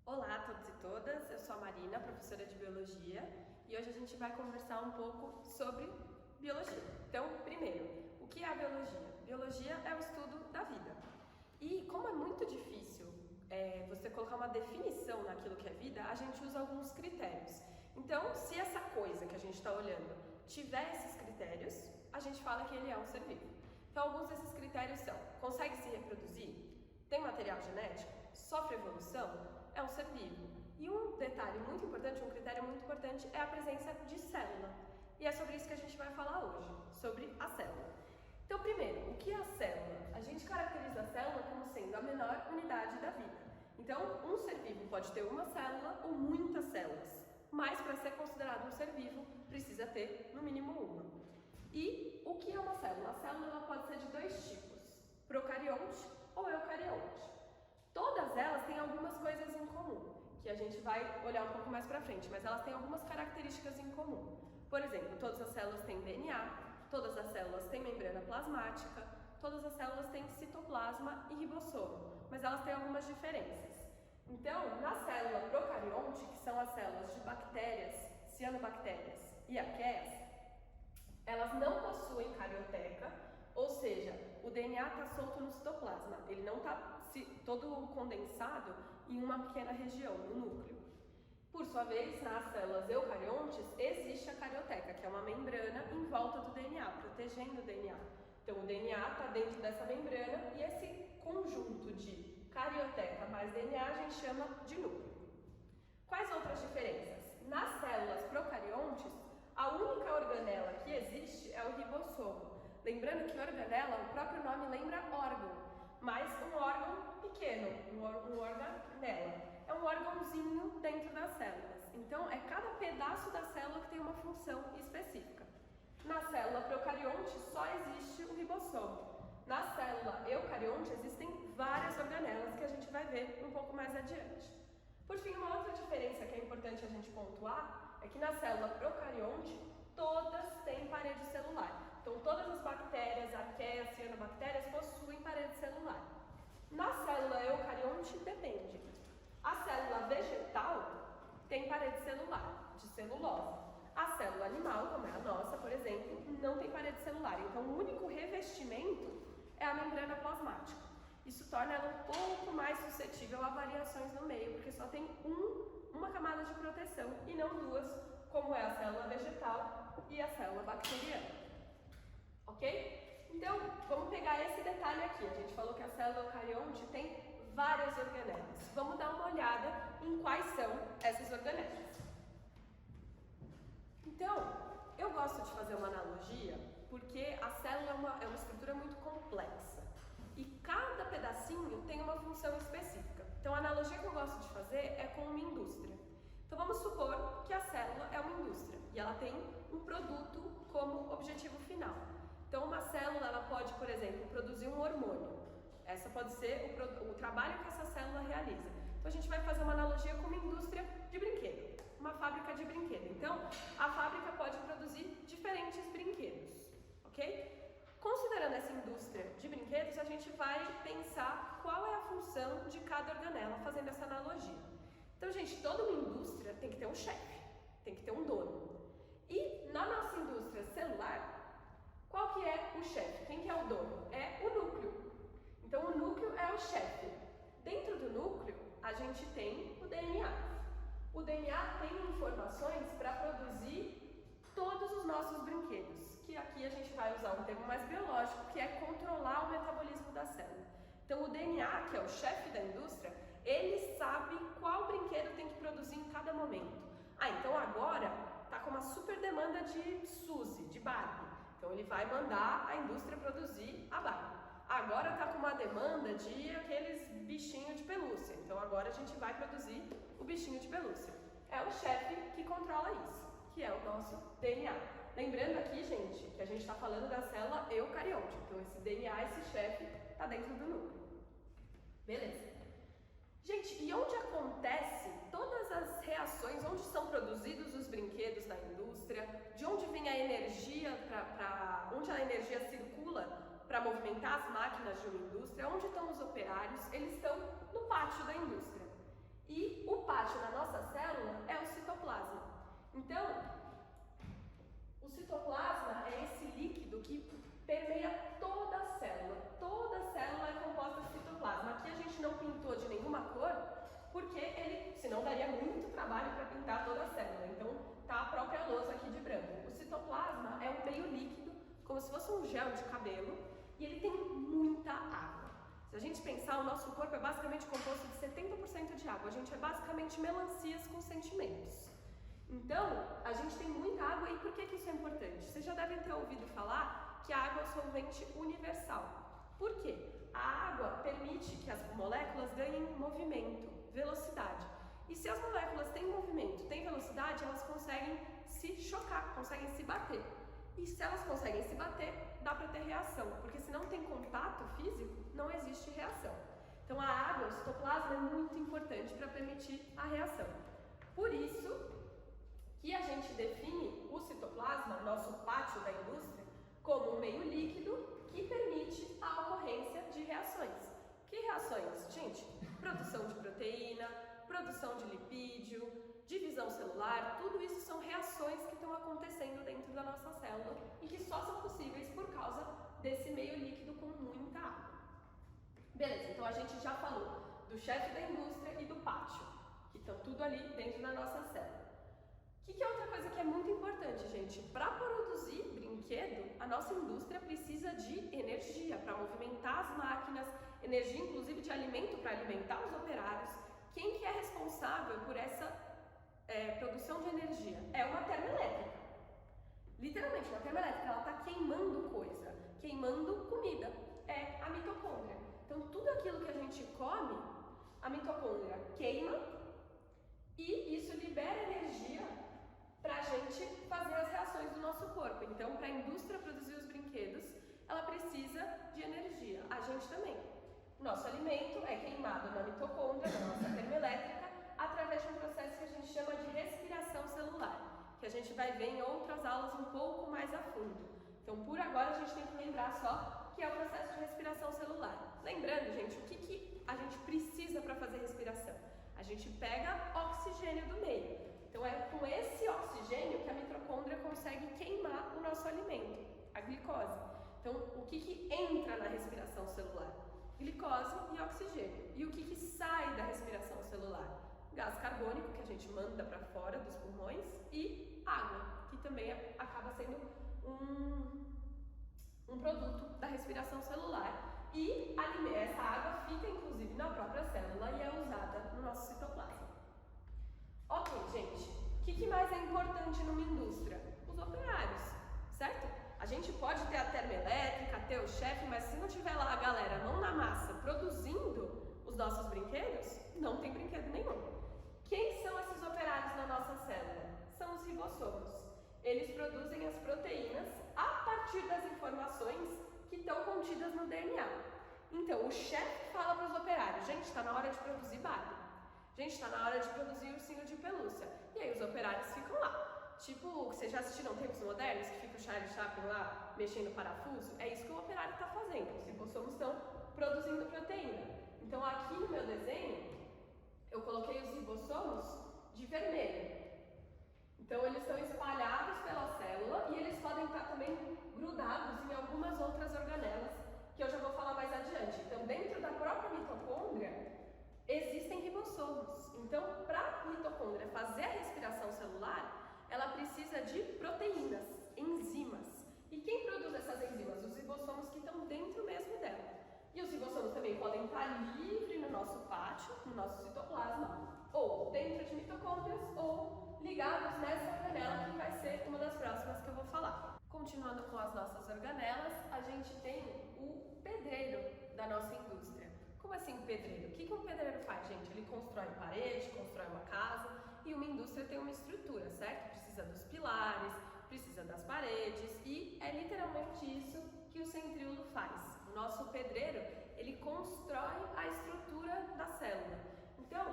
Olá a todos e todas, eu sou a Marina, professora de Biologia, e hoje a gente vai conversar um pouco sobre Biologia. Então, primeiro, o que é a Biologia? Biologia é o estudo da vida. E como é muito difícil você colocar uma definição naquilo que é vida, a gente usa alguns critérios. Então, se essa coisa que a gente está olhando tiver esses critérios, a gente fala que ele é um ser vivo. Então, alguns desses critérios são: consegue se reproduzir? Tem material genético? Sofre evolução? É um ser vivo. E um detalhe muito importante, um critério muito importante é a presença de célula. E é sobre isso que a gente vai falar hoje, sobre a célula. Então, primeiro, o que é a célula? A gente caracteriza a célula como sendo a menor unidade da vida. Então, um ser vivo pode ter uma célula ou muitas células, mas para ser considerado um ser vivo, precisa ter no mínimo uma. E o que é uma célula? A célula ela pode ser de dois tipos, procarionte ou eucarionte. Todas elas têm algumas coisas em comum, que a gente vai olhar um pouco mais para frente, mas elas têm algumas características em comum. Por exemplo, todas as células têm DNA, todas as células têm membrana plasmática, todas as células têm citoplasma e ribossomo, mas elas têm algumas diferenças. Então, na célula procarionte, que são as células de bactérias, cianobactérias e arqueias, elas não possuem carioteca, ou seja, o DNA está solto no citoplasma, ele não está todo condensado em uma pequena região, no núcleo. Por sua vez, nas células eucariontes, existe a carioteca, que é uma membrana em volta do DNA, protegendo o DNA. Então, o DNA está dentro dessa membrana e esse conjunto de carioteca mais DNA a gente chama de núcleo. Quais outras diferenças? Nas células procariontes, a única organela que existe é o ribossomo. Lembrando que organela, o próprio nome lembra órgão, mas um órgão pequeno, um organela. É um órgãozinho dentro das células. Então, é cada pedaço da célula que tem uma função específica. Na célula procarionte, só existe o ribossomo. Na célula eucarionte, existem várias organelas que a gente vai ver um pouco mais adiante. Por fim, uma outra diferença que é importante a gente pontuar é que na célula procarionte, todas têm parede celular. Então, todas as bactérias, arqueias, cianobactérias possuem parede celular. Na célula eucarionte, depende. A célula vegetal tem parede celular, de celulose. A célula animal, como é a nossa, por exemplo, não tem parede celular. Então, o único revestimento é a membrana plasmática. Isso torna ela um pouco mais suscetível a variações no meio, porque só tem uma camada de proteção e não duas, como é a célula vegetal e a célula bacteriana. Ok? Então, vamos pegar esse detalhe aqui. A gente falou que a célula eucarionte tem várias organelas. Vamos dar uma olhada em quais são essas organelas. Então, eu gosto de fazer uma analogia porque a célula é uma estrutura muito complexa e cada pedacinho tem uma função específica. Então, a analogia que eu gosto de fazer é com uma indústria. Então, vamos supor que a célula é uma indústria e ela tem um produto como objetivo final. Então, uma célula ela pode, por exemplo, produzir um hormônio. Essa pode ser o trabalho que essa célula realiza. Então, a gente vai fazer uma analogia com uma indústria de brinquedo, uma fábrica de brinquedo. Então, a fábrica pode produzir diferentes brinquedos, ok? Considerando essa indústria de brinquedos, a gente vai pensar qual é a função de cada organela, fazendo essa analogia. Então, gente, toda uma indústria tem que ter um chefe, tem que ter um dono. E na nossa indústria celular, qual que é o chefe? Quem que é o dono? É o núcleo. Então, o núcleo é o chefe. Dentro do núcleo, a gente tem o DNA. O DNA tem informações para produzir todos os nossos brinquedos, que aqui a gente vai usar um termo mais biológico, que é controlar o metabolismo da célula. Então, o DNA, que é o chefe da indústria, ele sabe qual brinquedo tem que produzir em cada momento. Então agora está com uma super demanda de Suzy, de Barbie. Então, ele vai mandar a indústria produzir a Barbie. Agora está com uma demanda de aqueles bichinhos de pelúcia. Então, agora a gente vai produzir o bichinho de pelúcia. É o chefe que controla isso, que é o nosso DNA. Lembrando aqui, gente, que a gente está falando da célula eucarionte. Então, esse DNA, esse chefe, está dentro do núcleo. Beleza. Gente, e onde acontece todas as reações, onde são produzidos os brinquedos na indústria, de onde vem a energia, onde a energia circula para movimentar as máquinas de uma indústria, onde estão os operários? Eles estão no pátio da indústria. E o pátio da nossa célula é o citoplasma. Então, o citoplasma é esse líquido que permeia toda a célula. Toda a célula é composta de citoplasma. Aqui a gente não pintou de nenhuma cor, porque ele, senão daria muito trabalho para pintar toda a célula. Então, tá a própria lousa aqui de branco. O citoplasma é um meio líquido, como se fosse um gel de cabelo, e ele tem muita água. Se a gente pensar, o nosso corpo é basicamente composto de 70% de água. A gente é basicamente melancias com sentimentos. Então, a gente tem muita água, e por que isso é importante? Vocês já devem ter ouvido falar que a água é um solvente universal. Por quê? A água permite que as moléculas ganhem movimento, velocidade. E se as moléculas têm movimento, têm velocidade, elas conseguem se chocar, conseguem se bater. E se elas conseguem se bater, dá para ter reação, porque se não tem contato físico, não existe reação. Então a água, o citoplasma, é muito importante para permitir a reação. Por isso que a gente define o citoplasma, nosso pátio da indústria, como um meio líquido que permite a ocorrência de reações. Que reações? Gente, produção de proteína, produção de lipídio, divisão celular, tudo isso são reações que estão acontecendo dentro da nossa célula e que só são possíveis por causa desse meio líquido com muita água. Beleza, então a gente já falou do chefe da indústria e do pátio, que estão tudo ali dentro da nossa célula. O que é outra coisa que é muito importante, gente? Para produzir brinquedo, a nossa indústria precisa de energia para movimentar as máquinas, energia inclusive de alimento para alimentar os operários. Quem que é responsável por essa produção de energia? É uma termoelétrica. Literalmente, uma termoelétrica, ela está queimando coisa, queimando comida. É a mitocôndria. Então, tudo aquilo que a gente come, a mitocôndria queima e isso libera energia para a gente fazer as reações do nosso corpo. Então, para a indústria produzir os brinquedos, ela precisa de energia. A gente também. Nosso alimento é queimado na mitocôndria, na nossa termoelétrica, através de um processo que a gente chama de respiração celular, que a gente vai ver em outras aulas um pouco mais a fundo. Então, por agora, a gente tem que lembrar só que é o processo de respiração celular. Lembrando, gente, o que a gente precisa para fazer respiração? A gente pega oxigênio do meio. Então, é com esse oxigênio que a mitocôndria consegue queimar o nosso alimento, a glicose. Então, o que entra na respiração celular? Glicose e oxigênio. E o que sai da respiração celular? Gás carbônico, que a gente manda para fora dos pulmões, e água, que também acaba sendo um produto da respiração celular. E essa água fica, inclusive, na própria célula e é usada no nosso citoplasma. Ok, gente, o que mais é importante numa indústria? Os operários, certo? A gente pode ter a termoelétrica, ter o chefe, mas se não tiver lá a galera, mão na massa, produzindo os nossos brinquedos, não tem brinquedo nenhum. Quem são esses operários na nossa célula? São os ribossomos. Eles produzem as proteínas a partir das informações que estão contidas no DNA. Então, o chefe fala para os operários, gente, está na hora de produzir Barbie. Gente, está na hora de produzir ursinho de pelúcia. E aí os operários ficam lá. Tipo, vocês já assistiram Tempos Modernos, que fica o Charlie Chaplin lá mexendo parafuso? É isso que o operário está fazendo. Os ribossomos estão produzindo proteína. Então, aqui no meu desenho, eu coloquei os ribossomos de vermelho. Então, eles estão espalhados pela célula e eles podem estar também grudados em algumas outras organelas, que eu já vou falar mais adiante. Então, dentro da própria mitocôndria, existem ribossomos. Então, para a mitocôndria fazer a respiração celular, ela precisa de proteínas, enzimas. E quem produz essas enzimas? Os ribossomos que estão dentro mesmo dela. E os ribossomos também podem estar livres no nosso pátio, no nosso citoplasma, ou dentro de mitocôndrias, ou ligados nessa organela que vai ser uma das próximas que eu vou falar. Continuando com as nossas organelas, a gente tem o pedreiro da nossa indústria. Como assim pedreiro? O que um pedreiro faz, gente? Ele constrói parede, constrói uma casa, e uma indústria tem uma estrutura, certo? Precisa dos pilares, precisa das paredes, e é literalmente isso que o centríolo faz. O nosso pedreiro, ele constrói a estrutura da célula. Então,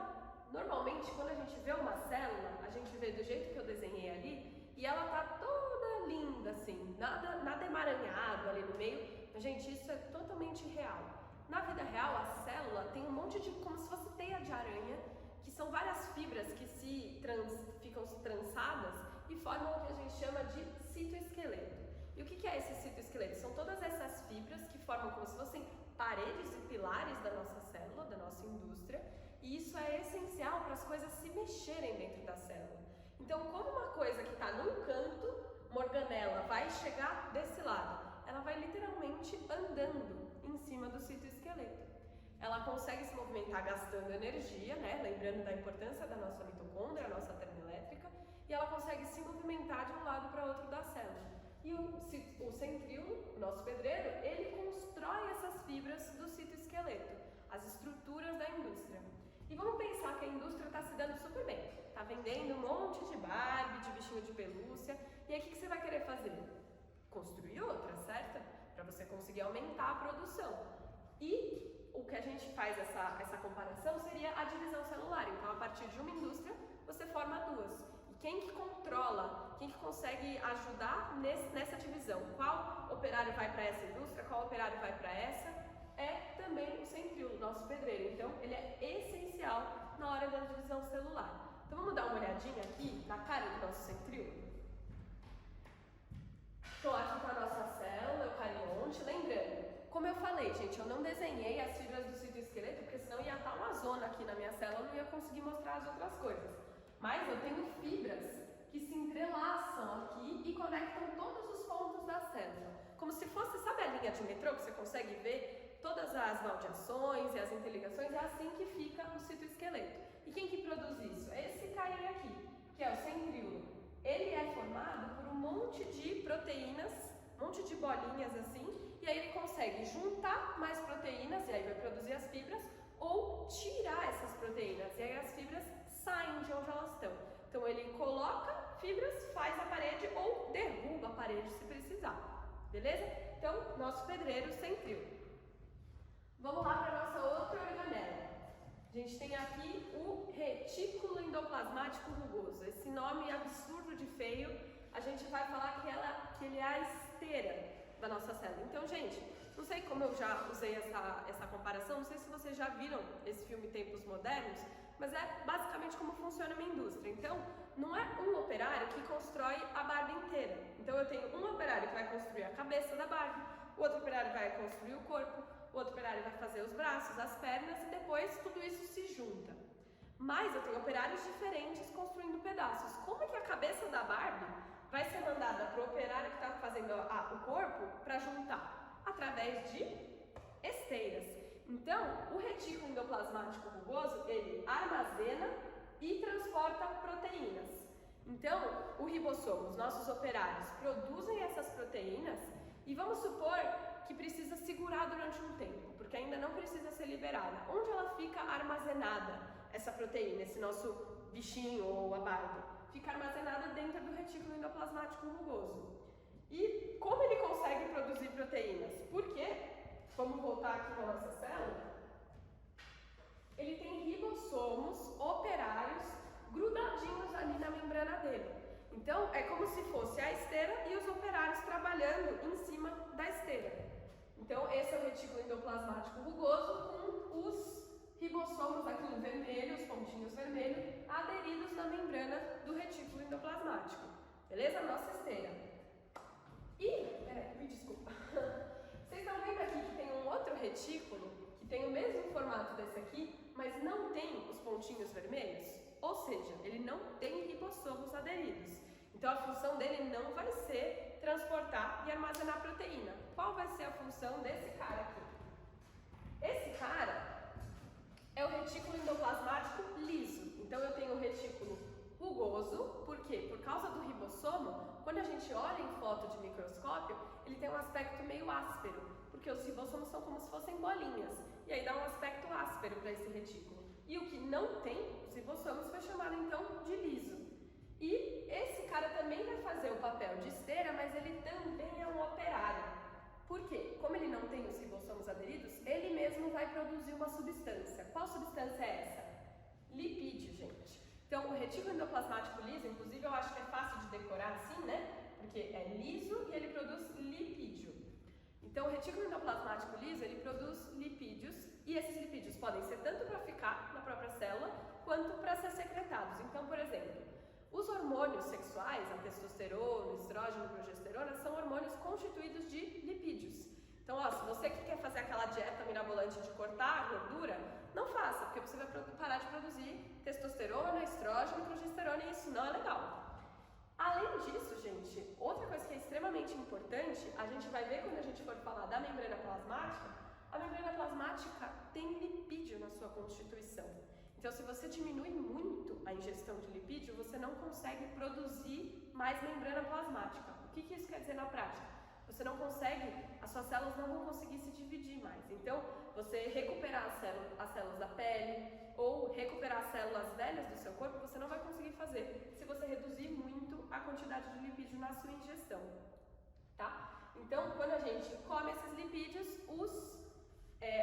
normalmente, quando a gente vê uma célula, a gente vê do jeito que eu desenhei ali, e ela tá toda linda, assim, nada emaranhado ali no meio. Gente, isso é totalmente real. Na vida real, a célula tem um monte de, como se fosse teia de aranha, que são várias fibras que ficam trançadas e formam o que a gente chama de citoesqueleto. E o que é esse citoesqueleto? São todas essas fibras que formam como se fossem paredes e pilares da nossa célula, da nossa indústria, e isso é essencial para as coisas se mexerem dentro da célula. Então, como uma coisa que está num canto, uma organela, vai chegar desse lado, ela vai literalmente andando em cima do citoesqueleto. Ela consegue se movimentar gastando energia, né? Lembrando da importância da nossa mitocôndria, a nossa termoelétrica, e ela consegue se movimentar de um lado para outro da célula. E o centríolo, o nosso pedreiro, ele constrói essas fibras do citoesqueleto, as estruturas da indústria. E vamos pensar que a indústria está se dando super bem, está vendendo um monte de Barbie, de bichinho de pelúcia, e aí o que você vai querer fazer? Construir outra, certo? Para você conseguir aumentar a produção. E o que a gente faz essa comparação seria a divisão celular. Então, a partir de uma indústria, você forma duas. E quem que controla, quem que consegue ajudar nessa divisão? Qual operário vai para essa indústria, qual operário vai para essa? É também o centríolo, nosso pedreiro. Então, ele é essencial na hora da divisão celular. Então, vamos dar uma olhadinha aqui na cara do nosso centríolo? Então, aqui está a nossa célula, eucarionte. Lembrando, como eu falei, gente, eu não desenhei as fibras do citoesqueleto, porque senão ia estar uma zona aqui na minha célula, eu não ia conseguir mostrar as outras coisas. Mas eu tenho fibras que se entrelaçam aqui e conectam todos os pontos da célula. Como se fosse, sabe a linha de metrô, que você consegue ver todas as baldeações e as interligações? É assim que fica o citoesqueleto. E quem que produz isso? É esse carinha aqui, que é o centríolo. Ele é formado por um monte de proteínas, um monte de bolinhas assim, e aí ele consegue juntar mais proteínas, e aí vai produzir as fibras, ou tirar essas proteínas, e aí as fibras saem de onde elas estão. Então ele coloca fibras, faz a parede ou derruba a parede se precisar, beleza? Então, nosso pedreiro centríolo. Vamos lá para a nossa outra organela. A gente tem aqui o retículo endoplasmático rugoso. Esse nome absurdo de feio, a gente vai falar que ele é a esteira da nossa célula. Então, gente, não sei como eu já usei essa comparação, não sei se vocês já viram esse filme Tempos Modernos, mas é basicamente como funciona uma indústria. Então, não é um operário que constrói a Barbie inteira. Então, eu tenho um operário que vai construir a cabeça da Barbie, o outro operário vai construir o corpo, o outro operário vai fazer os braços, as pernas e depois tudo isso se junta. Mas eu tenho operários diferentes construindo pedaços. Como é que a cabeça da Barbie vai ser mandada para o operário que está fazendo o corpo para juntar? Através de esteiras. Então, o retículo endoplasmático rugoso, ele armazena e transporta proteínas. Então, o ribossomo, os nossos operários, produzem essas proteínas e vamos supor que precisa segurar durante um tempo, porque ainda não precisa ser liberada. Onde ela fica armazenada, essa proteína, esse nosso bichinho ou a Barbie? Fica armazenada dentro do retículo endoplasmático rugoso. E como ele consegue produzir proteínas? Porque, vamos voltar aqui para a nossa célula, ele tem ribossomos operários grudadinhos ali na membrana dele. Então, é como se fosse a esteira e os operários trabalhando em cima da esteira. Então, esse é o retículo endoplasmático rugoso com os ribossomos aqui em vermelho, os pontinhos vermelhos, aderidos na membrana do retículo endoplasmático. Beleza? Nossa esteira. Me desculpa. Vocês estão vendo aqui que tem um outro retículo que tem o mesmo formato desse aqui, mas não tem os pontinhos vermelhos? Ou seja, ele não tem ribossomos aderidos. Então, a função dele não vai ser transportar e armazenar proteína. Qual vai ser a função desse cara aqui? Esse cara é o retículo endoplasmático liso. Então, eu tenho o retículo rugoso, por quê? Por causa do ribossomo, quando a gente olha em foto de microscópio, ele tem um aspecto meio áspero, porque os ribossomos são como se fossem bolinhas, e aí dá um aspecto áspero para esse retículo. E o que não tem, os ribossomos, foi chamado então de liso. E esse cara também vai fazer o papel de esteira, mas ele também é um operário. Por quê? Como ele não tem os ribossomos aderidos, ele mesmo vai produzir uma substância. Qual substância é essa? Lipídio, gente. Então, o retículo endoplasmático liso, inclusive eu acho que é fácil de decorar assim, né? Porque é liso e ele produz lipídio. Então, o retículo endoplasmático liso, ele produz lipídios, e esses lipídios podem podem ser tanto para ficar na própria célula, quanto para ser secretados. Então, por exemplo, os hormônios sexuais, a testosterona, estrógeno e progesterona, são hormônios constituídos de lipídios. Então, ó, se você que quer fazer aquela dieta mirabolante de cortar a gordura, não faça, porque você vai parar de produzir testosterona, estrógeno e progesterona, e isso não é legal. Além disso, gente, outra coisa que é extremamente importante, a gente vai ver quando a gente for falar da membrana plasmática, a membrana plasmática tem lipídio na sua constituição. Então, se você diminui muito a ingestão de lipídio, você não consegue produzir mais membrana plasmática. O que isso quer dizer na prática? Você não consegue, as suas células não vão conseguir se dividir mais. Então, você recuperar as células da pele ou recuperar as células velhas do seu corpo, você não vai conseguir fazer se você reduzir muito a quantidade de lipídio na sua ingestão, tá? Então, quando a gente come esses lipídios,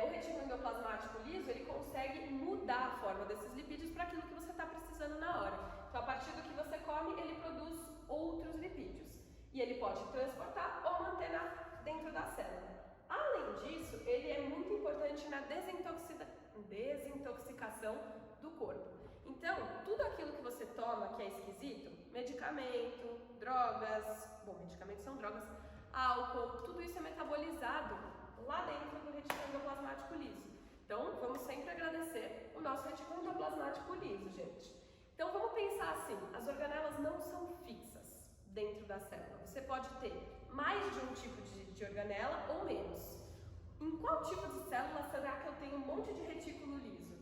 o retículo endoplasmático liso, ele consegue mudar a forma desses lipídios para aquilo que você está precisando na hora. Então, a partir do que você come, ele produz outros lipídios. E ele pode transportar ou manter dentro da célula. Além disso, ele é muito importante na desintoxicação do corpo. Então, tudo aquilo que você toma que é esquisito, medicamento, drogas, medicamentos são drogas, álcool, tudo isso é metabolizado lá dentro do retículo endoplasmático liso. Então, vamos sempre agradecer o nosso retículo endoplasmático liso, gente. Então, vamos pensar assim, as organelas não são fixas dentro da célula. Você pode ter mais de um tipo de organela ou menos. Em qual tipo de célula será que eu tenho um monte de retículo liso?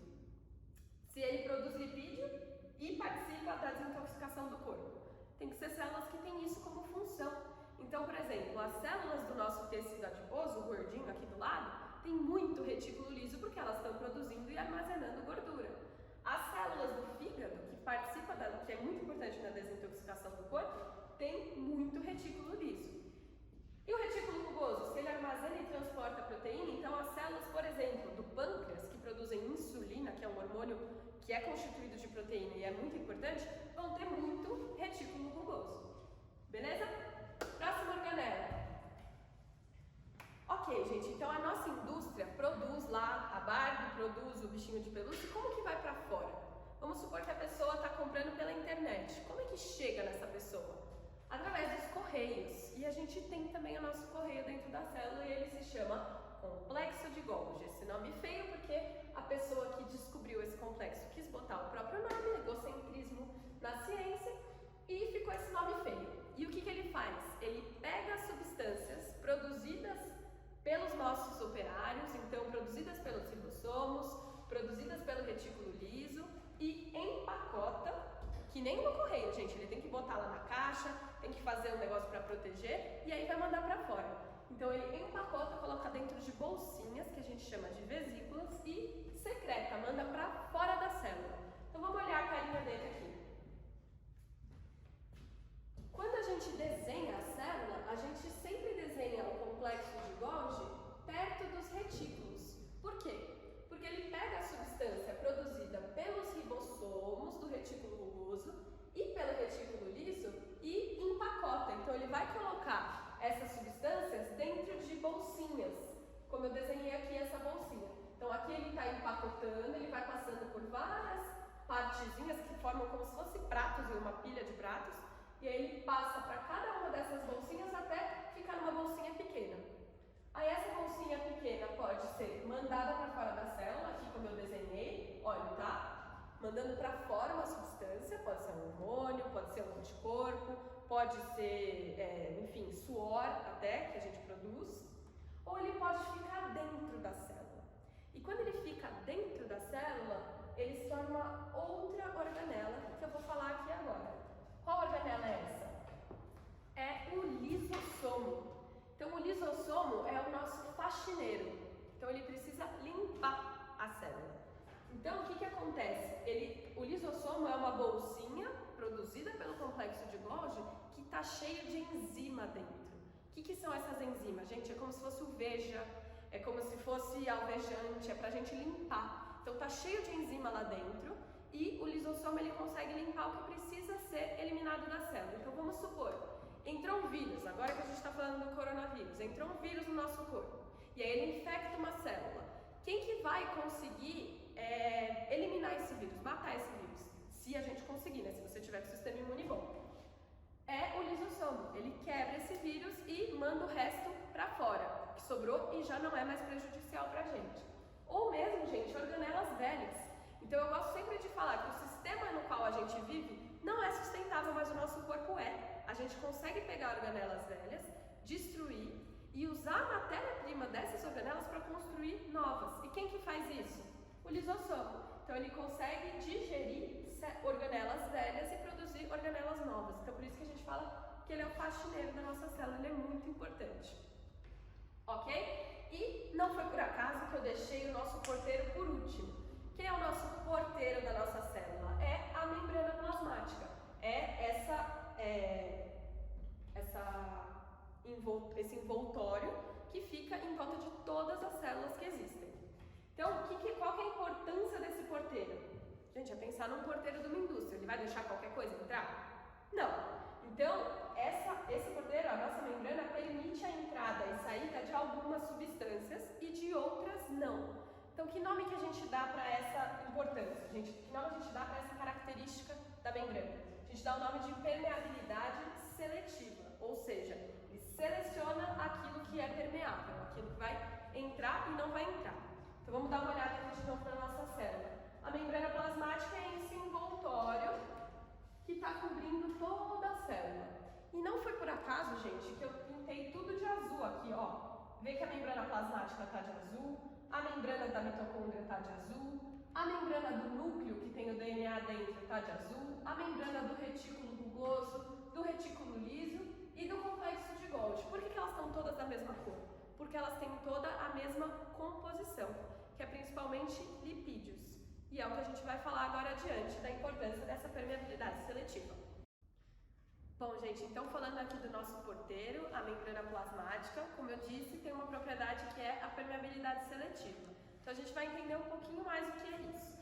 Se ele produz lipídio e participa da desintoxicação do corpo. Tem que ser células que têm isso como função. Então, por exemplo, as células do nosso tecido adiposo, o gordinho aqui do lado, tem muito retículo liso porque elas estão produzindo e armazenando gordura. As células do fígado, que é muito importante na desintoxicação do corpo, tem muito retículo liso. E o retículo rugoso, se ele armazena e transporta proteína, então as células, por exemplo, do pâncreas, que produzem insulina, que é um hormônio que é constituído de proteína e é muito importante, vão ter muito retículo rugoso. Beleza? Próxima organela. Ok, gente, então a nossa indústria produz lá, a Barbie produz o bichinho de pelúcia, como que vai para fora? Vamos supor que a pessoa está comprando pela internet. Como é que chega nessa pessoa? Através dos correios. E a gente tem também o nosso correio dentro da célula e ele se chama complexo de Golgi. Esse nome feio porque a pessoa que descobriu esse complexo quis botar o próprio nome, egocentrismo na ciência, e ficou esse nome feio. E o que ele faz? Ele pega as substâncias produzidas pelos nossos operários, então produzidas pelos ribossomos, produzidas pelo retículo liso, e empacota, que nem no correio, gente, ele tem que botar lá na caixa, tem que fazer um negócio para proteger e aí vai mandar para fora. Então ele empacota, coloca dentro de bolsinhas, que a gente chama de vesículas, e secreta, manda para fora da célula. Então vamos olhar a carinha dele aqui. Quando a gente desenha a célula, a gente sempre desenha o complexo de Golgi perto dos retículos. Por quê? Porque ele pega a substância produzida pelos ribossomos do retículo rugoso e pelo retículo liso e empacota. Então ele vai colocar essas substâncias dentro de bolsinhas, como eu desenhei aqui essa bolsinha. Então aqui ele está empacotando, ele vai passando por várias partezinhas que formam como se fosse pratos em uma pilha de pratos, e aí ele passa para cada uma dessas bolsinhas até ficar numa bolsinha pequena. Aí essa bolsinha pequena pode ser mandada para fora da célula, aqui como eu desenhei, olha, tá? Mandando para fora uma substância, pode ser um hormônio, pode ser um anticorpo, pode ser, enfim, suor até, que a gente produz, ou ele pode ficar dentro da célula. E quando ele fica dentro da célula, ele se torna uma outra organela, que eu vou falar aqui agora. Qual organela é essa? É o lisossomo. Então, o lisossomo é o nosso faxineiro. Então, ele precisa limpar a célula. Então, o que acontece? O lisossomo é uma bolsinha produzida pelo complexo de Golgi que está cheio de enzima dentro. O que são essas enzimas? Gente, é como se fosse o veja, é como se fosse alvejante, é para a gente limpar. Então, está cheio de enzima lá dentro e o lisossomo ele consegue limpar o que precisa ser eliminado da célula. Então, vamos supor, entrou um vírus, agora que a gente está falando do coronavírus, entrou um vírus no nosso corpo e aí ele infecta uma célula. Quem que vai conseguir eliminar esse vírus, matar esse vírus, se a gente conseguir, né? Se você tiver com o sistema imune bom. É o lisossomo, ele quebra esse vírus e manda o resto para fora, que sobrou e já não é mais prejudicial para a gente. Ou mesmo, gente, organelas velhas. Então eu gosto sempre de falar que o sistema no qual a gente vive não é sustentável, mas o nosso corpo é. A gente consegue pegar organelas velhas, destruir e usar a matéria-prima dessas organelas para construir novas. E quem que faz isso? O lisossomo. Então ele consegue digerir organelas velhas e produzir organelas novas. Então por isso que a gente fala que ele é o faxineiro da nossa célula, ele é muito importante. Ok? E não foi por acaso que eu deixei o nosso porteiro por último. Quem é o nosso porteiro da nossa célula? É a membrana plasmática. É esse envoltório que fica em volta de todas as células que existem. Então, qual que é a importância desse porteiro? Gente, é pensar num porteiro de uma indústria. Ele vai deixar qualquer coisa entrar? Não. Então, esse porteiro, a nossa membrana, permite a entrada e saída de algumas substâncias e de outras não. Então, que nome que a gente dá para essa importância? Que nome a gente dá para essa característica da membrana? A gente dá o nome de permeabilidade seletiva, ou seja, ele seleciona aquilo que é permeável, aquilo que vai entrar e não vai entrar. Então, vamos dar uma olhada aqui de novo na nossa célula. A membrana plasmática é esse envoltório que está cobrindo toda a célula. E não foi por acaso, gente, que eu pintei tudo de azul aqui, ó. Vê que a membrana plasmática está de azul, a membrana da mitocôndria está de azul, a membrana do núcleo, que tem o DNA dentro, está de azul, a membrana do retículo rugoso, do retículo liso e do complexo de Golgi. Por que elas estão todas da mesma cor? Porque elas têm toda a mesma composição, que é principalmente lipídios. E é o que a gente vai falar agora adiante, da importância dessa permeabilidade seletiva. Bom, gente, então falando aqui do nosso porteiro, a membrana plasmática, como eu disse, tem uma propriedade que é a permeabilidade seletiva. Então a gente vai entender um pouquinho mais o que é isso.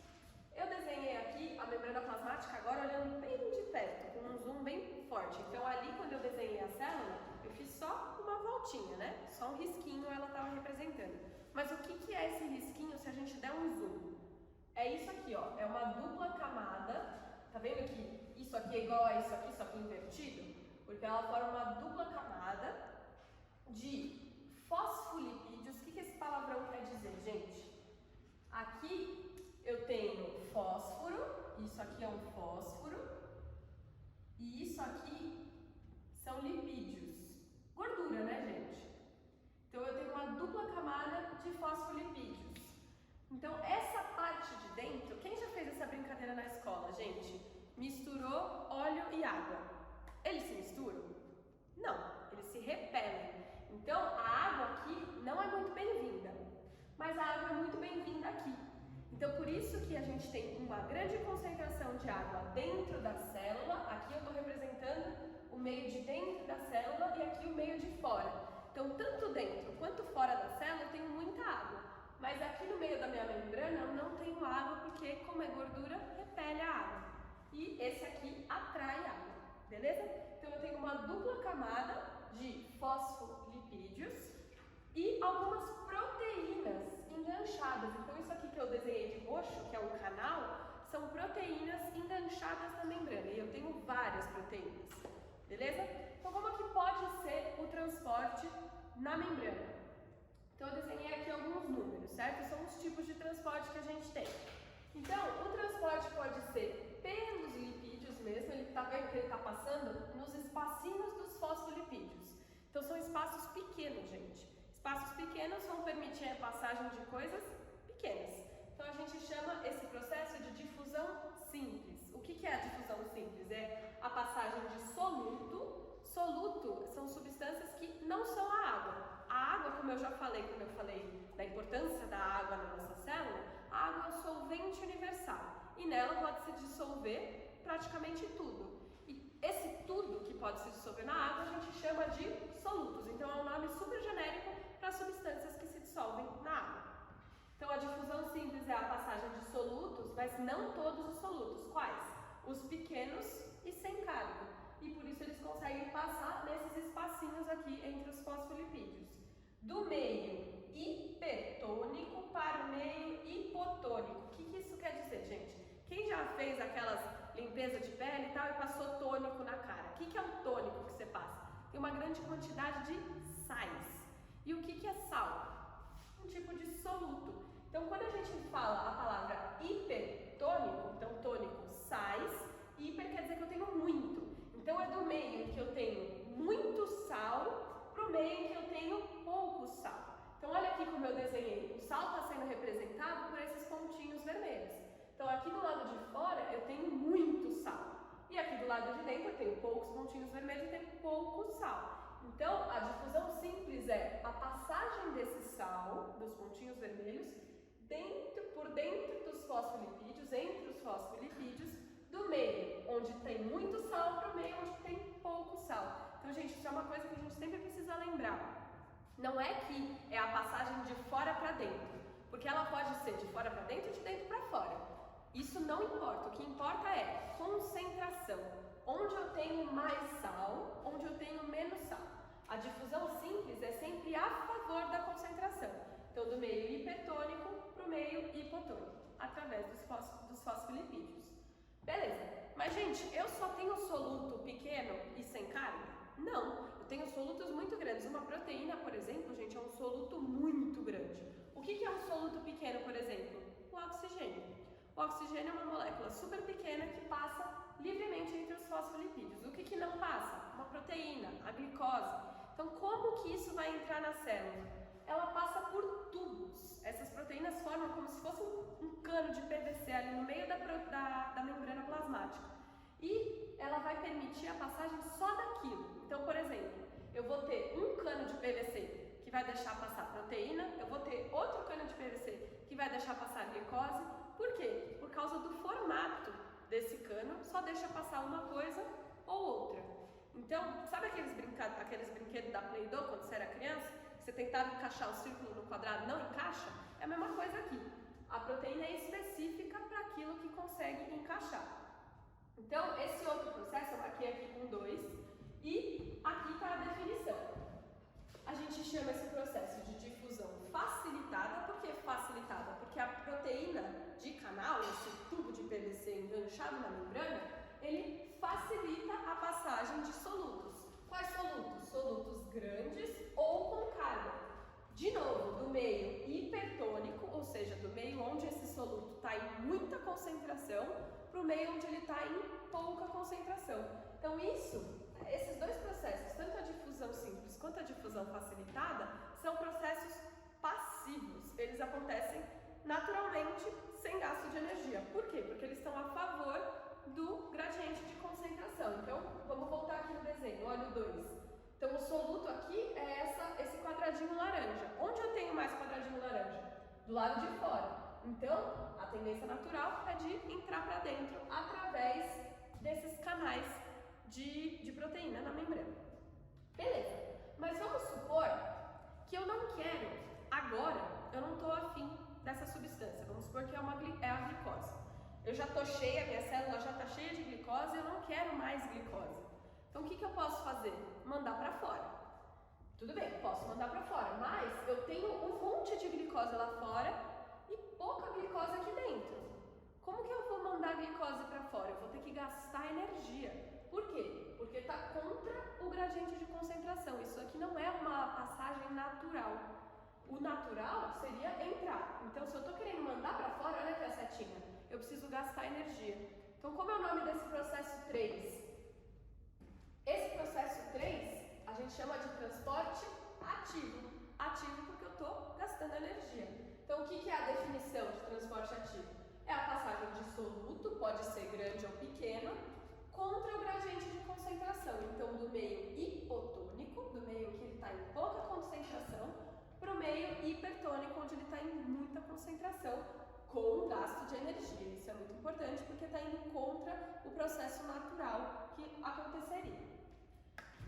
Eu desenhei aqui a membrana plasmática agora olhando bem de perto, com um zoom bem forte. Então ali, quando eu desenhei a célula, eu fiz só uma voltinha, né? Só um risquinho ela estava representando. Mas o que é esse risquinho se a gente der um zoom? É isso aqui, ó, é uma dupla camada. Tá vendo que isso aqui é igual a isso aqui invertido? Porque ela forma uma dupla camada de fosfolipídios. O que esse palavrão quer dizer, gente? Aqui eu tenho fósforo, isso aqui é um fósforo, e isso aqui são lipídios. Gordura, né, gente? Então eu tenho uma dupla camada de fosfolipídios. Então essa parte de dentro, quem já fez essa brincadeira na escola, gente? Misturou óleo e água. Eles se misturam? Não, eles se repelem. Então a água aqui não é muito bem-vinda, mas a água é muito bem-vinda aqui. Então por isso que a gente tem uma grande concentração de água dentro da célula. Aqui eu estou representando o meio de dentro da célula e aqui o meio de fora. Então tanto dentro quanto fora da célula eu tenho muita água. Mas aqui no meio da minha membrana eu não tenho água porque, como é gordura, repele a água. E esse aqui atrai água, beleza? Então eu tenho uma dupla camada de fosfolipídios e algumas proteínas enganchadas. Então isso aqui que eu desenhei de roxo, que é um canal, são proteínas enganchadas na membrana. E eu tenho várias proteínas, beleza? Então como que pode ser o transporte na membrana? Então eu desenhei aqui alguns números, certo? São os tipos de transporte que a gente tem. Então, o transporte pode ser pelos lipídios mesmo, ele está vendo que ele está passando nos espacinhos dos fosfolipídios. Então são espaços pequenos, gente. Espaços pequenos vão permitir a passagem de coisas pequenas. Então a gente chama esse processo de difusão simples. O que é a difusão simples? É a passagem de soluto. Soluto são substâncias que não são a água. A água, como eu já falei, quando eu falei da importância da água na nossa célula, a água é um solvente universal. E nela pode se dissolver praticamente tudo. E esse tudo que pode se dissolver na água a gente chama de solutos. Então é um nome super genérico para substâncias que se dissolvem na água. Então a difusão simples é a passagem de solutos, mas não todos os solutos. Quais? Os pequenos e sem carga. E por isso eles conseguem passar nesses espacinhos aqui entre os fosfolipídios. Do meio hipertônico para o meio hipotônico. O que limpeza de pele e tal, e passou tônico na cara. O que é o tônico que você passa? Tem uma grande quantidade de sais. E o que é sal? Um tipo de soluto. Então, quando a gente fala a palavra hipertônico, então tônico, sais, hiper quer dizer que eu tenho muito. Então, é do meio em que eu tenho muito sal para o meio em que eu tenho pouco sal. Então, olha aqui como eu desenhei. O sal está sendo representado por esses pontinhos vermelhos. Então, aqui do lado de fora eu tenho muito sal. E aqui do lado de dentro eu tenho poucos pontinhos vermelhos e tenho pouco sal. Então, a difusão simples é a passagem desse sal, dos pontinhos vermelhos, por dentro dos fosfolipídios, entre os fosfolipídios, do meio onde tem muito sal para o meio onde tem pouco sal. Então, gente, isso é uma coisa que a gente sempre precisa lembrar. Não é que é a passagem de fora para dentro, porque ela pode ser de fora para dentro e de dentro para fora. Isso não importa, o que importa é concentração. Onde eu tenho mais sal, onde eu tenho menos sal. A difusão simples é sempre a favor da concentração. Então, do meio hipertônico para o meio hipotônico, através dos fosfolipídios. Beleza, mas gente, eu só tenho soluto pequeno e sem carga? Não, eu tenho solutos muito grandes. Uma proteína, por exemplo, gente, é um soluto muito grande. O que é um soluto pequeno, por exemplo? O oxigênio. O oxigênio é uma molécula super pequena que passa livremente entre os fosfolipídios. O que não passa? Uma proteína, a glicose. Então, como que isso vai entrar na célula? Ela passa por tubos. Essas proteínas formam como se fosse um cano de PVC ali no meio da membrana plasmática. E ela vai permitir a passagem só daquilo. Então, por exemplo, eu vou ter um cano de PVC que vai deixar passar proteína, eu vou ter outro cano de PVC que vai deixar passar glicose. Por quê? Por causa do formato desse cano, só deixa passar uma coisa ou outra. Então, sabe aqueles brinquedos da Play-Doh quando você era criança? Você tentava encaixar o círculo no quadrado, não encaixa? É a mesma coisa aqui. A proteína é específica para aquilo que consegue encaixar. Então, esse outro processo eu marquei aqui com 2 e aqui está a definição. A gente chama esse processo de difusão facilitada. Por que facilitada? Porque a proteína de canal, esse tubo de PVC enganchado na membrana, ele facilita a passagem de solutos. Quais solutos? Solutos grandes ou com carga. De novo, do meio hipertônico, ou seja, do meio onde esse soluto está em muita concentração, para o meio onde ele está em pouca concentração. Então, esses dois processos, tanto a difusão simples quanto a difusão facilitada, são processos passivos. Eles acontecem naturalmente, sem gasto de energia. Por quê? Porque eles estão a favor do gradiente de concentração. Então, vamos voltar aqui no desenho, olha o 2. Então, o soluto aqui é esse quadradinho laranja. Onde eu tenho mais quadradinho laranja? Do lado de fora. Então, a tendência natural é de entrar para dentro através desses canais de proteína na membrana. Beleza, mas vamos supor que eu não quero, agora, eu não estou afim dessa substância. Vamos supor que é a glicose. Eu já estou cheia, minha célula já está cheia de glicose, eu não quero mais glicose. Então, o que eu posso fazer? Mandar para fora. Tudo bem, posso mandar para fora, mas eu tenho um monte de glicose lá fora e pouca glicose aqui dentro. Como que eu vou mandar a glicose para fora? Eu vou ter que gastar energia. Por quê? Porque está contra o gradiente de concentração. Isso aqui não é uma passagem natural. O natural seria entrar. Então, se eu estou querendo mandar para fora, olha aqui a setinha, eu preciso gastar energia. Então, como é o nome desse processo 3? Esse processo 3, a gente chama de transporte ativo. Ativo porque eu estou gastando energia. Então, o que é a definição de transporte ativo? É a passagem de soluto, pode ser grande ou pequeno, contra o gradiente de concentração. Então, do meio hipotônico, do meio que ele está em pouca concentração, para o meio hipertônico, onde ele está em muita concentração, com gasto de energia. Isso é muito importante porque está indo contra o processo natural que aconteceria.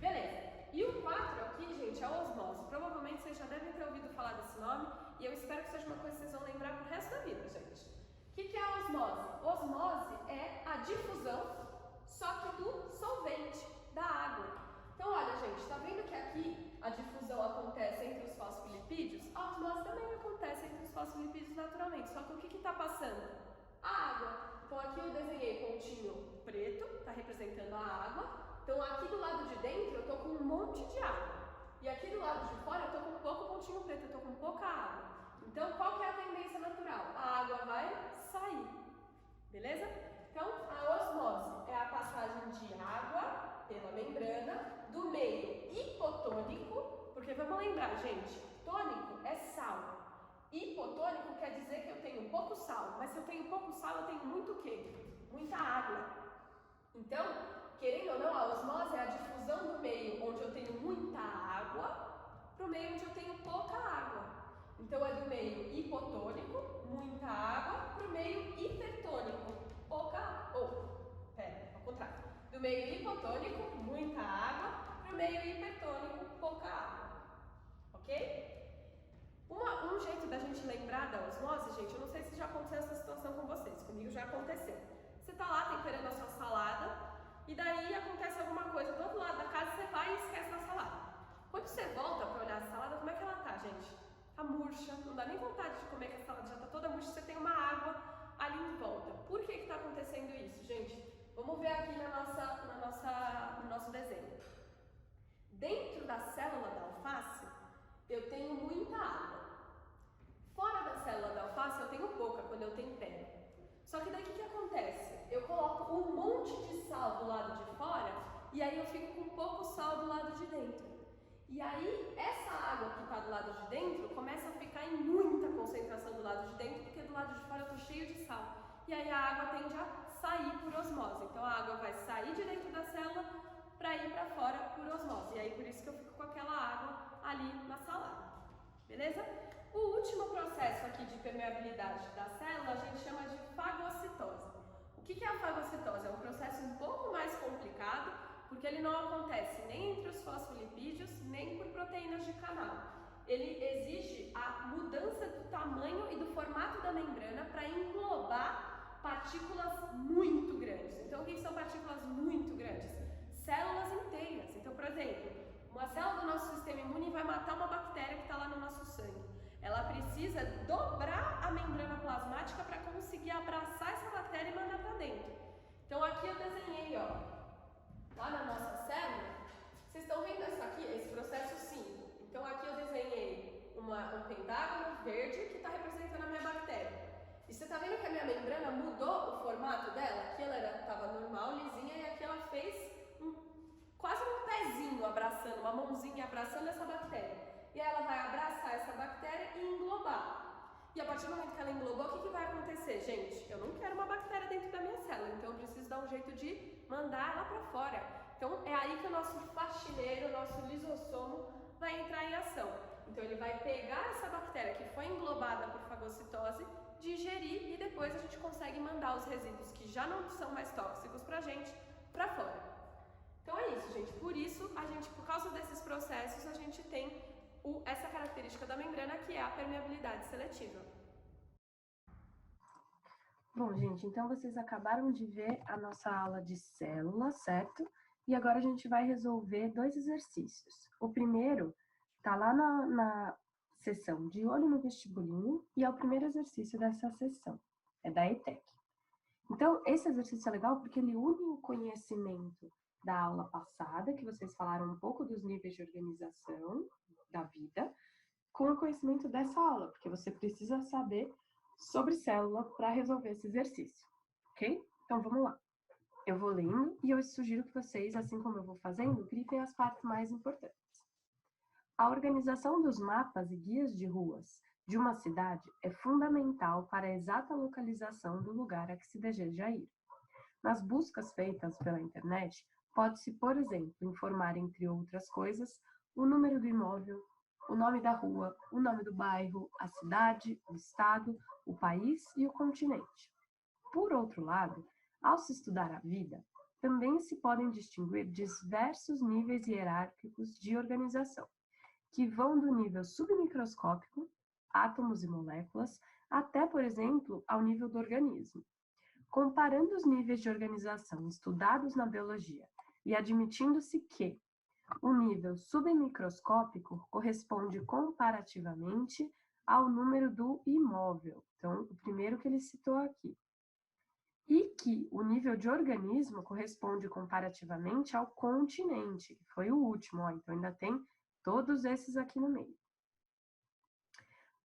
Beleza. E o 4 aqui, gente, é a osmose. Provavelmente vocês já devem ter ouvido falar desse nome e eu espero que seja uma coisa que vocês vão lembrar pro resto da vida, gente. O que é a osmose? Osmose é a difusão, só que do solvente, da água. Então, olha, gente, tá vendo que aqui a difusão acontece entre os fosfolipídios? A osmose também acontece entre os fosfolipídios naturalmente, só que o que está passando? A água. Então, aqui eu desenhei pontinho preto está representando a água. Então aqui do lado de dentro eu estou com um monte de água. E aqui do lado de fora eu estou com pouco pontinho preto, eu estou com pouca água. Então qual que é a tendência natural? A água vai sair. Beleza? Então a osmose é a passagem de água pela membrana do meio hipotônico, porque vamos lembrar, gente, tônico é sal. Hipotônico quer dizer que eu tenho pouco sal, mas se eu tenho pouco sal, eu tenho muito o quê? Muita água. Então, querendo ou não, a osmose é a difusão do meio onde eu tenho muita água para o meio onde eu tenho pouca água. Então, é do meio hipotônico, muita água, para o meio hipertônico, pouca água. Ao contrário. Do meio hipotônico, muita água, para o meio hipertônico, pouca água. Ok? Um jeito da gente lembrar da osmose, gente, eu não sei se já aconteceu essa situação com vocês, comigo já aconteceu. Você tá lá temperando a sua salada e daí acontece alguma coisa do outro lado da casa, você vai e esquece da salada. Quando você volta para olhar a salada, como é que ela tá, gente? Tá murcha, não dá nem vontade de comer, que a salada já tá toda murcha, você tem uma água ali em volta. Por que que tá acontecendo isso, gente? Vamos ver aqui no nosso desenho. Dentro da célula da alface, eu tenho muita água. Fora da célula da alface eu tenho pouca quando eu tempero. Só que daí o que acontece? Eu coloco um monte de sal do lado de fora e aí eu fico com pouco sal do lado de dentro. E aí essa água que está do lado de dentro começa a ficar em muita concentração do lado de dentro, porque do lado de fora eu estou cheio de sal. E aí a água tende a sair por osmose. Então a água vai sair de dentro da célula para ir para fora por osmose. E aí por isso que eu fico com aquela água ali na salada. Beleza? O último processo aqui de permeabilidade da célula a gente chama de fagocitose. O que é a fagocitose? É um processo um pouco mais complicado, porque ele não acontece nem entre os fosfolipídios, nem por proteínas de canal. Ele exige a mudança do tamanho e do formato da membrana para englobar partículas muito grandes. Então, o que são partículas muito grandes? Células inteiras. Então, por exemplo, uma célula do nosso sistema imune vai matar uma bactéria que está lá no nosso sangue. Ela precisa dobrar a membrana plasmática para conseguir abraçar essa bactéria e mandar para dentro. Então, aqui eu desenhei, ó, lá na nossa célula, vocês estão vendo isso aqui, esse processo 5. Então, aqui eu desenhei um pentágono verde que está representando a minha bactéria. E você está vendo que a minha membrana mudou o formato dela? Aqui ela estava normal, lisinha, e aqui ela fez quase um pezinho abraçando, uma mãozinha abraçando essa bactéria. E aí ela vai abraçar essa bactéria e englobar. E a partir do momento que ela englobou, o que vai acontecer? Gente, eu não quero uma bactéria dentro da minha célula, então eu preciso dar um jeito de mandar ela para fora. Então é aí que o nosso faxineiro, o nosso lisossomo vai entrar em ação. Então ele vai pegar essa bactéria que foi englobada por fagocitose, digerir e depois a gente consegue mandar os resíduos que já não são mais tóxicos pra gente para fora. Então é isso, gente. Por isso, por causa desses processos, a gente tem essa característica da membrana que é a permeabilidade seletiva. Bom, gente, então vocês acabaram de ver a nossa aula de célula, certo? E agora a gente vai resolver 2 exercícios. O primeiro está lá na sessão de olho no vestibulinho e é o primeiro exercício dessa sessão, é da ETEC. Então, esse exercício é legal porque ele une o conhecimento da aula passada, que vocês falaram um pouco dos níveis de organização da vida, com o conhecimento dessa aula, porque você precisa saber sobre célula para resolver esse exercício, ok? Então, vamos lá. Eu vou lendo e eu sugiro que vocês, assim como eu vou fazendo, grifem as partes mais importantes. A organização dos mapas e guias de ruas de uma cidade é fundamental para a exata localização do lugar a que se deseja ir. Nas buscas feitas pela internet, pode-se, por exemplo, informar, entre outras coisas, o número do imóvel, o nome da rua, o nome do bairro, a cidade, o estado, o país e o continente. Por outro lado, ao se estudar a vida, também se podem distinguir diversos níveis hierárquicos de organização, que vão do nível submicroscópico, átomos e moléculas, até, por exemplo, ao nível do organismo. Comparando os níveis de organização estudados na biologia e admitindo-se que o nível submicroscópico corresponde comparativamente ao número do imóvel. Então, o primeiro que ele citou aqui. e que o nível de organismo corresponde comparativamente ao continente, que foi o último, ó, então ainda tem todos esses aqui no meio.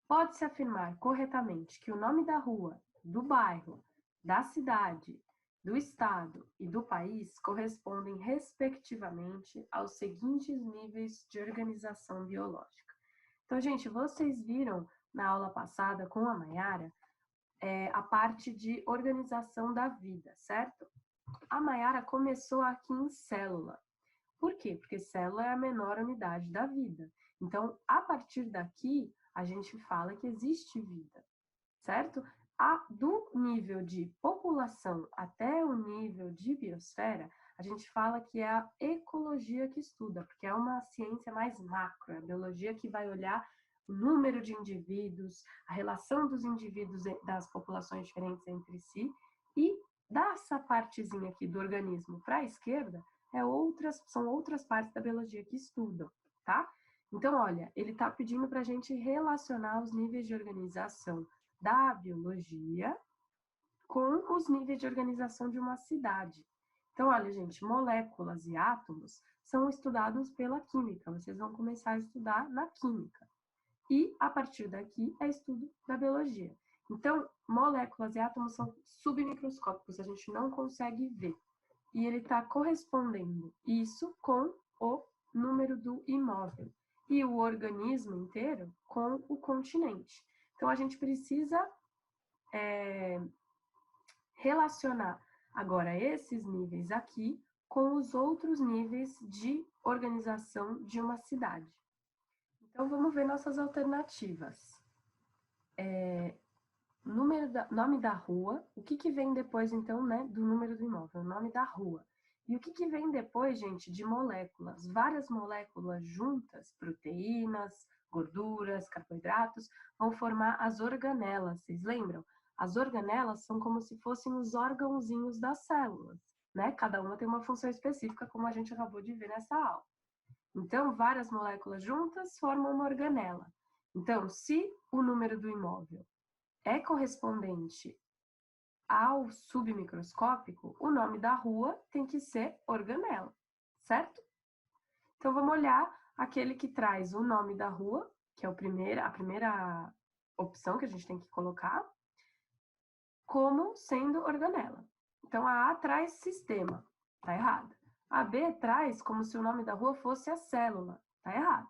Pode-se afirmar corretamente que o nome da rua, do bairro, da cidade, do estado e do país correspondem, respectivamente, aos seguintes níveis de organização biológica. Então, gente, vocês viram na aula passada com a Maiara a parte de organização da vida, certo? A Maiara começou aqui em célula. Por quê? Porque célula é a menor unidade da vida. Então, a partir daqui, a gente fala que existe vida, certo? Do nível de população até o nível de biosfera, a gente fala que é a ecologia que estuda, porque é uma ciência mais macro, é a biologia que vai olhar o número de indivíduos, a relação dos indivíduos das populações diferentes entre si, e dessa partezinha aqui do organismo para a esquerda, são outras partes da biologia que estudam, tá? Então, olha, ele está pedindo para a gente relacionar os níveis de organização da biologia com os níveis de organização de uma cidade. Então, olha, gente, moléculas e átomos são estudados pela química. Vocês vão começar a estudar na química. E, a partir daqui, é estudo da biologia. Então, moléculas e átomos são submicroscópicos, a gente não consegue ver. E ele está correspondendo isso com o número do imóvel. E o organismo inteiro com o continente. Então, a gente precisa relacionar agora esses níveis aqui com os outros níveis de organização de uma cidade. Então, vamos ver nossas alternativas. Nome da rua. O que vem depois, então, né, do número do imóvel? O nome da rua. E o que vem depois, gente, de moléculas? Várias moléculas juntas, proteínas, gorduras, carboidratos, vão formar as organelas. Vocês lembram? As organelas são como se fossem os órgãozinhos das células, né? Cada uma tem uma função específica, como a gente acabou de ver nessa aula. Então, várias moléculas juntas formam uma organela. Então, se o número do imóvel é correspondente ao submicroscópico, o nome da rua tem que ser organela, certo? Então, vamos olhar aquele que traz o nome da rua, que é a primeira opção que a gente tem que colocar, como sendo organela. Então, a A traz sistema, tá errado. A B traz como se o nome da rua fosse a célula, tá errado.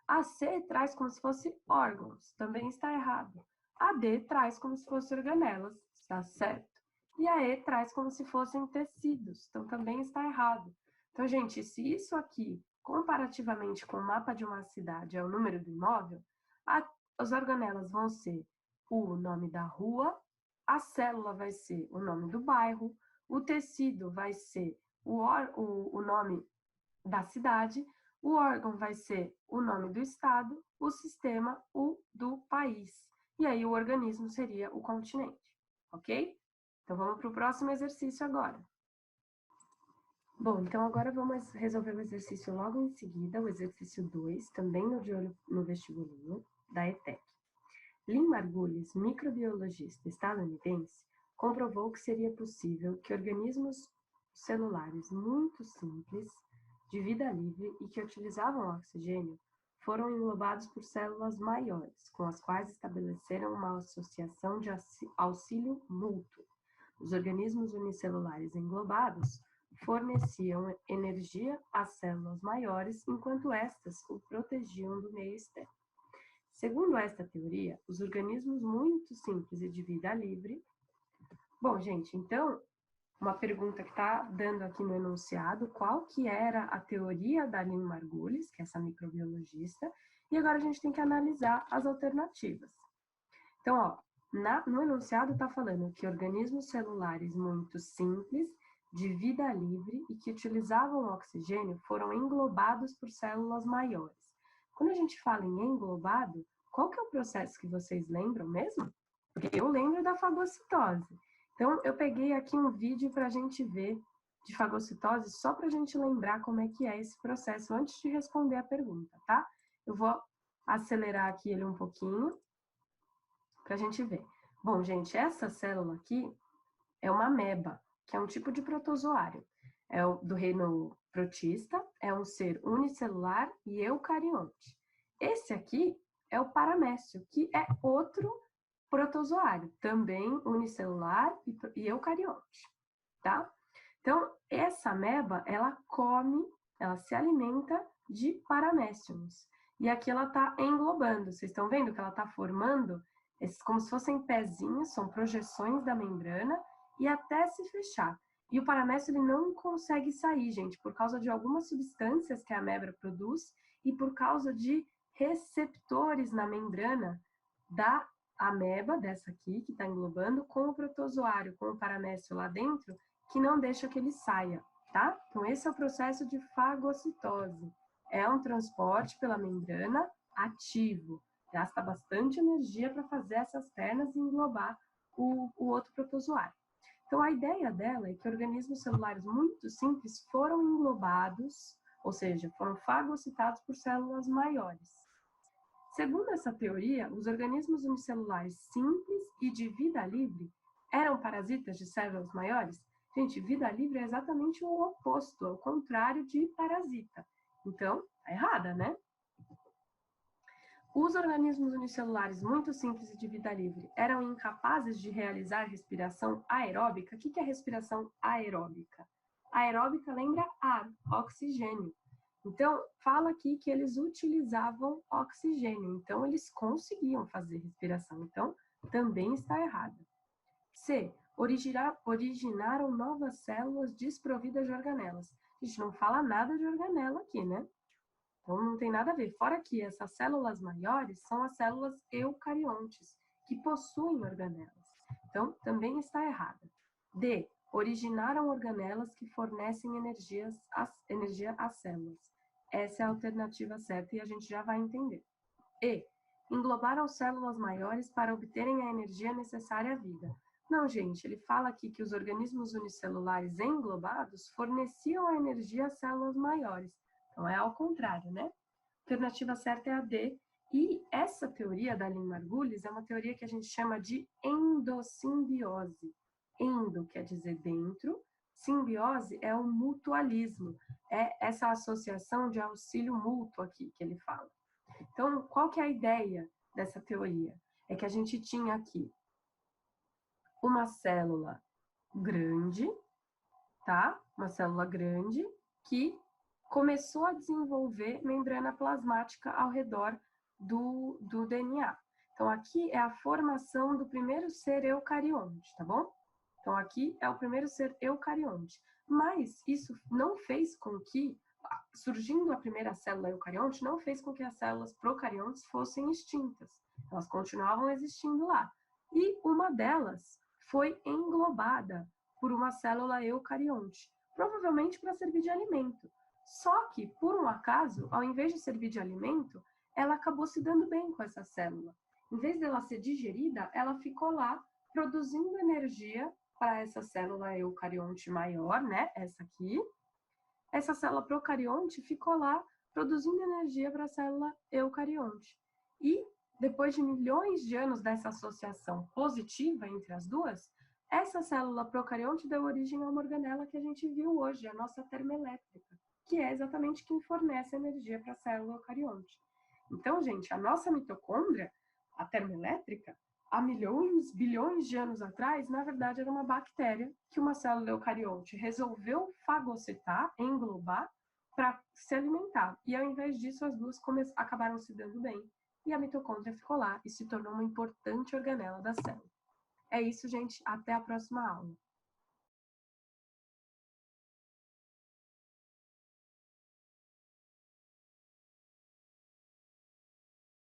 A C traz como se fosse órgãos, também está errado. A D traz como se fossem organelas, está certo. E a E traz como se fossem tecidos, então também está errado. Então, gente, se isso aqui, comparativamente com o mapa de uma cidade, é o número do imóvel, as organelas vão ser o nome da rua, a célula vai ser o nome do bairro, o tecido vai ser o nome da cidade, o órgão vai ser o nome do estado, o sistema, o do país. E aí o organismo seria o continente, ok? Então vamos para o próximo exercício agora. Bom, então agora vamos resolver o exercício logo em seguida, o exercício 2, também de olho no vestibulinho, da ETEC. Lynn Margulis, microbiologista estadunidense, comprovou que seria possível que organismos celulares muito simples, de vida livre e que utilizavam oxigênio, foram englobados por células maiores, com as quais estabeleceram uma associação de auxílio mútuo. Os organismos unicelulares englobados forneciam energia às células maiores, enquanto estas o protegiam do meio externo. Segundo esta teoria, os organismos muito simples e de vida livre... Bom, gente, então, uma pergunta que está dando aqui no enunciado, qual que era a teoria da Lynn Margulis, que é essa microbiologista, e agora a gente tem que analisar as alternativas. Então, ó, no enunciado está falando que organismos celulares muito simples, de vida livre e que utilizavam oxigênio foram englobados por células maiores. Quando a gente fala em englobado, qual que é o processo que vocês lembram mesmo? Porque eu lembro da fagocitose. Então, eu peguei aqui um vídeo para a gente ver de fagocitose, só para a gente lembrar como é que é esse processo antes de responder a pergunta, tá? Eu vou acelerar aqui ele um pouquinho para a gente ver. Bom, gente, essa célula aqui é uma ameba, que é um tipo de protozoário. É do reino protista, é um ser unicelular e eucarionte. Esse aqui é o paramécio, que é outro protozoário, também unicelular e eucarionte, tá? Então, essa ameba, ela se alimenta de paraméciums. E aqui ela está englobando. Vocês estão vendo que ela está formando esses, como se fossem pezinhos, são projeções da membrana, e até se fechar. E o paramécio ele não consegue sair, gente, por causa de algumas substâncias que a ameba produz e por causa de receptores na membrana da ameba, dessa aqui, que está englobando, com o protozoário, com o paramécio lá dentro, que não deixa que ele saia, tá? Então, esse é o processo de fagocitose. É um transporte pela membrana ativo. Gasta bastante energia para fazer essas pernas e englobar o outro protozoário. Então, a ideia dela é que organismos celulares muito simples foram englobados, ou seja, foram fagocitados por células maiores. Segundo essa teoria, os organismos unicelulares simples e de vida livre eram parasitas de células maiores? Gente, vida livre é exatamente o oposto, ao contrário de parasita. Então, tá errada, né? Os organismos unicelulares muito simples e de vida livre eram incapazes de realizar respiração aeróbica. O que é respiração aeróbica? Aeróbica lembra ar, oxigênio. Então, fala aqui que eles utilizavam oxigênio, então eles conseguiam fazer respiração. Então, também está errado. C. Originaram novas células desprovidas de organelas. A gente não fala nada de organela aqui, né? Então, não tem nada a ver. Fora que essas células maiores são as células eucariontes, que possuem organelas. Então, também está errada. D. Originaram organelas que fornecem energia às células. Essa é a alternativa certa e a gente já vai entender. E. Englobaram células maiores para obterem a energia necessária à vida. Não, gente, ele fala aqui que os organismos unicelulares englobados forneciam a energia às células maiores. Então, é ao contrário, né? A alternativa certa é a D. E essa teoria da Lynn Margulis é uma teoria que a gente chama de endossimbiose. Endo quer dizer dentro, simbiose é o mutualismo, é essa associação de auxílio mútuo aqui que ele fala. Então, qual que é a ideia dessa teoria? É que a gente tinha aqui uma célula grande, tá? Uma célula grande que começou a desenvolver membrana plasmática ao redor do DNA. Então, aqui é a formação do primeiro ser eucarionte, tá bom? Então, aqui é o primeiro ser eucarionte. Mas isso não fez com que, surgindo a primeira célula eucarionte, não fez com que as células procariontes fossem extintas. Elas continuavam existindo lá. E uma delas foi englobada por uma célula eucarionte, provavelmente para servir de alimento. Só que, por um acaso, ao invés de servir de alimento, ela acabou se dando bem com essa célula. Em vez dela ser digerida, ela ficou lá produzindo energia para essa célula eucarionte maior, né? Essa aqui. Essa célula procarionte ficou lá produzindo energia para a célula eucarionte. E, depois de milhões de anos dessa associação positiva entre as duas, essa célula procarionte deu origem a uma organela que a gente viu hoje, a nossa termoelétrica, que é exatamente quem fornece energia para a célula eucarionte. Então, gente, a nossa mitocôndria, a termoelétrica, há milhões, bilhões de anos atrás, na verdade, era uma bactéria que uma célula eucarionte resolveu fagocitar, englobar, para se alimentar. E, ao invés disso, as duas acabaram se dando bem. E a mitocôndria ficou lá e se tornou uma importante organela da célula. É isso, gente. Até a próxima aula.